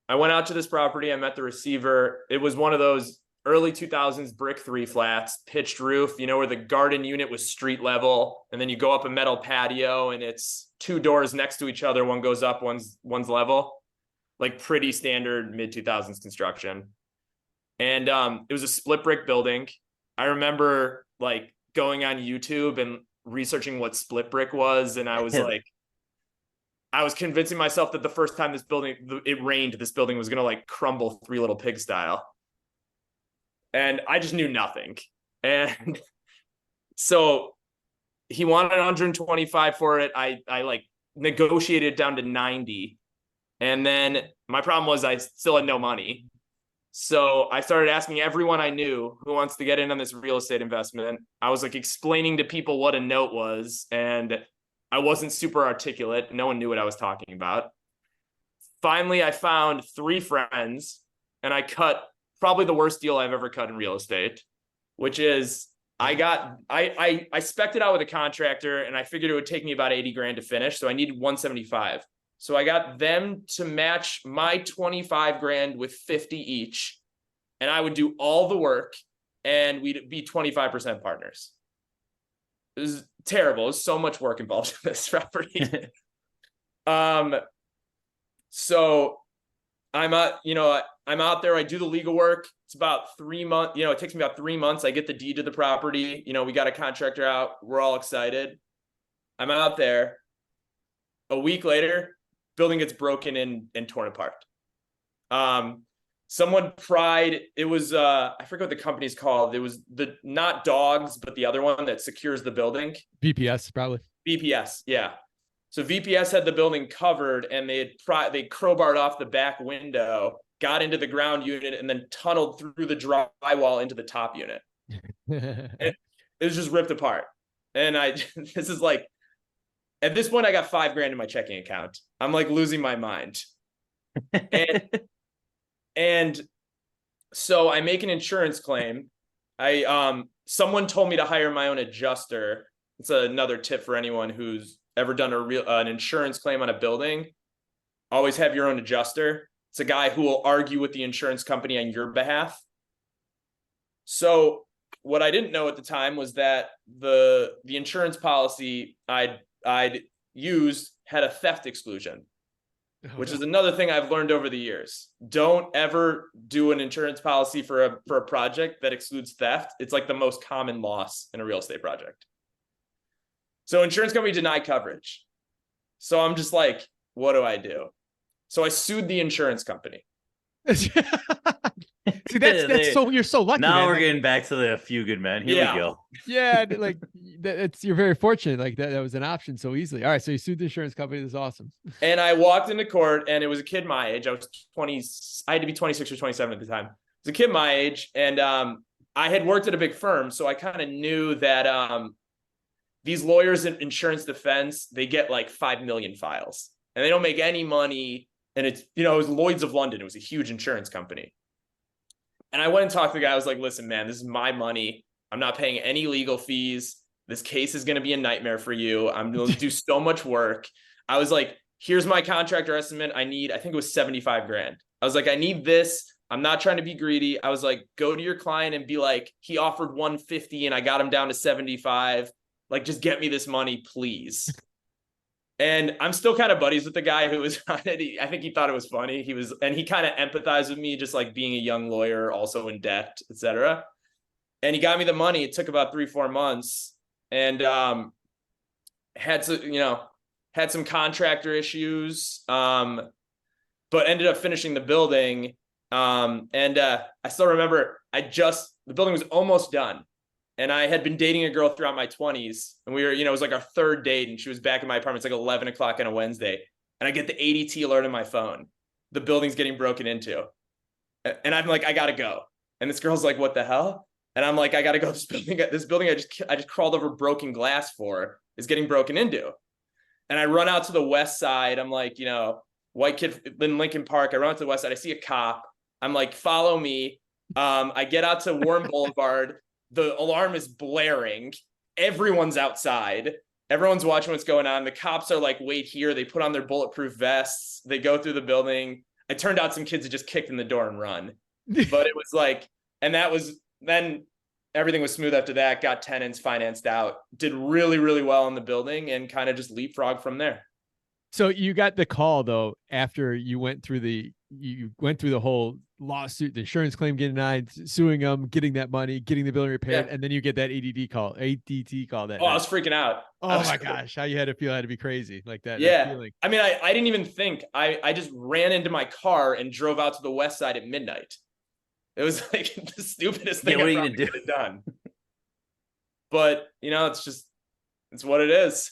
I went out to this property. I met the receiver. It was one of those early 2000s brick 3 flats, pitched roof, where the garden unit was street level. And then you go up a metal patio and it's 2 doors next to each other. One goes up, one's level. Like pretty standard mid 2000s construction. And it was a split brick building. I remember like going on YouTube and researching what split brick was. And I was like, I was convincing myself that the first time it rained, this building was going to like crumble Three Little Pig style. And I just knew nothing. And so he wanted 125 for it. I like negotiated down to 90. And then my problem was I still had no money. So I started asking everyone I knew who wants to get in on this real estate investment. I was like explaining to people what a note was, and I wasn't super articulate. No one knew what I was talking about. Finally, I found 3 friends, and I cut probably the worst deal I've ever cut in real estate, which is I spec'd it out with a contractor, and I figured it would take me about 80 grand to finish. So I needed 175. So I got them to match my 25 grand with 50 each, and I would do all the work, and we'd be 25% partners. It was terrible. There's so much work involved in this property. So I'm out there. I do the legal work. It's about 3 months. It takes me about 3 months. I get the deed to the property. We got a contractor out. We're all excited. I'm out there. A week later, building gets broken and torn apart. Someone pried, it was, I forget what the company's called. It was not dogs, but the other one that secures the building. VPS, probably. VPS, yeah. So VPS had the building covered, and they crowbarred off the back window, got into the ground unit, and then tunneled through the drywall into the top unit. It was just ripped apart. And this is like, at this point, I got 5 grand in my checking account. I'm like losing my mind. And so I make an insurance claim. Someone told me to hire my own adjuster. It's another tip for anyone who's ever done an insurance claim on a building. Always have your own adjuster. It's a guy who will argue with the insurance company on your behalf. So what I didn't know at the time was that the insurance policy I'd used had a theft exclusion, which is another thing I've learned over the years. Don't ever do an insurance policy for a project that excludes theft. It's like the most common loss in a real estate project. So insurance company denied coverage. So I'm just like, what do I do? So I sued the insurance company. See, that's so you're so lucky. Now man. We're getting back to the Few Good Men. Here we go. Yeah, like you're very fortunate. Like that was an option so easily. All right, so you sued the insurance company. That's awesome. And I walked into court, and it was a kid my age. I was 20. I had to be 26 or 27 at the time. It was a kid my age, and I had worked at a big firm, so I kind of knew that these lawyers in insurance defense, they get like 5 million files, and they don't make any money. And it's, it was Lloyd's of London. It was a huge insurance company. And I went and talked to the guy. I was like, listen, man, this is my money. I'm not paying any legal fees. This case is going to be a nightmare for you. I'm going to do so much work. I was like, here's my contractor estimate. I think it was 75 grand. I was like, I need this. I'm not trying to be greedy. I was like, go to your client and be like, he offered 150 and I got him down to 75. Like, just get me this money, please. And I'm still kind of buddies with the guy who was on it. I think he thought it was funny. He kind of empathized with me, just like being a young lawyer, also in debt, etc. And he got me the money. It took about 3-4 months, and had some contractor issues, but ended up finishing the building. And I still remember the building was almost done. And I had been dating a girl throughout my 20s, and we were, it was like our 3rd date, and she was back in my apartment. It's like 11 o'clock on a Wednesday. And I get the ADT alert on my phone. The building's getting broken into. And I'm like, I gotta go. And this girl's like, what the hell? And I'm like, I gotta go. This building I just crawled over broken glass for is getting broken into. And I run out to the west side. I'm like, white kid in Lincoln Park. I run out to the west side. I see a cop. I'm like, follow me. I get out to Warren Boulevard. The alarm is blaring. Everyone's outside. Everyone's watching what's going on. The cops are like, wait here. They put on their bulletproof vests. They go through the building. I turned out some kids had just kicked in the door and run. But it was like, and that was then everything was smooth after that, got tenants financed out, did really, really well in the building, and kind of just leapfrog from there. So you got the call though, after you went through the whole lawsuit, the insurance claim getting denied, suing them, getting that money, getting the building repaired. And then you get that ADT call that I was freaking out. Oh my gosh. How you had to feel, had to be crazy like that. Yeah. That feeling. I mean, I didn't even think. I just ran into my car and drove out to the west side at midnight. It was like the stupidest thing what are I you probably gonna do? could have done. But, it's what it is.